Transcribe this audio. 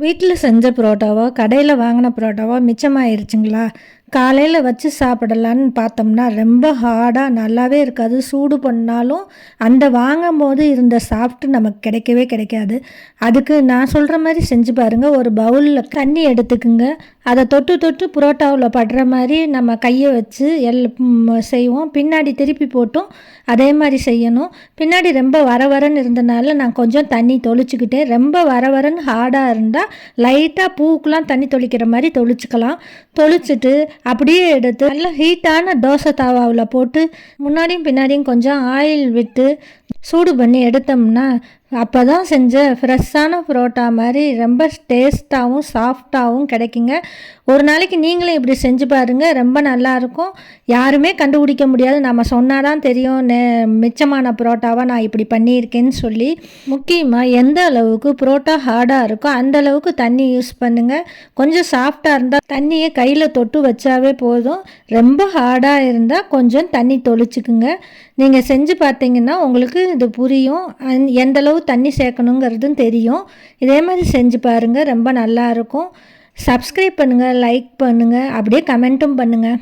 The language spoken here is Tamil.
வீட்டில் செஞ்ச புரோட்டாவோ கடையில் வாங்கின புரோட்டாவோ மிச்சமாயிருச்சுங்களா? காலையில் வச்சு சாப்பிடலான்னு பார்த்தோம்னா ரொம்ப ஹார்டாக நல்லாவே இருக்காது. சூடு பண்ணாலும் அந்த வாங்கும்போது இருந்த சாஃப்ட் நமக்கு கிடைக்கவே கிடைக்காது. அதுக்கு நான் சொல்கிற மாதிரி செஞ்சு பாருங்கள். ஒரு பவுலில் தண்ணி எடுத்துக்குங்க. அதை தொட்டு தொட்டு புரோட்டாவில் படுற மாதிரி நம்ம கையை வச்சு செய்வோம். பின்னாடி திருப்பி போட்டும் அதே மாதிரி செய்யணும். பின்னாடி ரொம்ப வரன்னு இருந்தனால நான் கொஞ்சம் தண்ணி தொளிச்சுக்கிட்டேன். ரொம்ப வரன்னு ஹார்டாக இருந்தால் லைட்டாக பூக்கெலாம் தண்ணி தொளிக்கிற மாதிரி தொளிச்சுக்கலாம். தொளிச்சுட்டு அப்படியே எடுத்து நல்லா ஹீட்டான தோசை தாவாவில் போட்டு முன்னாடியும் பின்னாடியும் கொஞ்சம் ஆயில் விட்டு சூடு பண்ணி எடுத்தோம்னா அப்போ தான் செஞ்ச ஃப்ரெஷ்ஷான புரோட்டா மாதிரி ரொம்ப டேஸ்ட்டாகவும் சாஃப்டாகவும் கிடைக்குங்க. ஒரு நாளைக்கு நீங்களும் இப்படி செஞ்சு பாருங்கள். ரொம்ப நல்லாயிருக்கும். யாருமே கண்டுபிடிக்க முடியாது. நம்ம சொன்னால் தான் தெரியும் மிச்சமான புரோட்டாவை நான் இப்படி பண்ணியிருக்கேன்னு சொல்லி. முக்கியமாக எந்த அளவுக்கு புரோட்டா ஹார்டாக இருக்கோ அந்த அளவுக்கு தண்ணி யூஸ் பண்ணுங்கள். கொஞ்சம் சாஃப்டாக இருந்தால் தண்ணியை கையில் தொட்டு வச்சாவே போதும். ரொம்ப ஹார்டாக இருந்தால் கொஞ்சம் தண்ணி தொளிச்சுக்குங்க. நீங்கள் செஞ்சு பார்த்தீங்கன்னா உங்களுக்கு இது புரியும். எந்த அளவு தண்ணி சேர்க்கணுங்கிறதும் தெரியும். இதே மாதிரி செஞ்சு பாருங்கள். ரொம்ப நல்லாயிருக்கும். சப்ஸ்கிரைப் பண்ணுங்கள், லைக் பண்ணுங்கள், அப்படியே கமெண்ட்டும் பண்ணுங்கள்.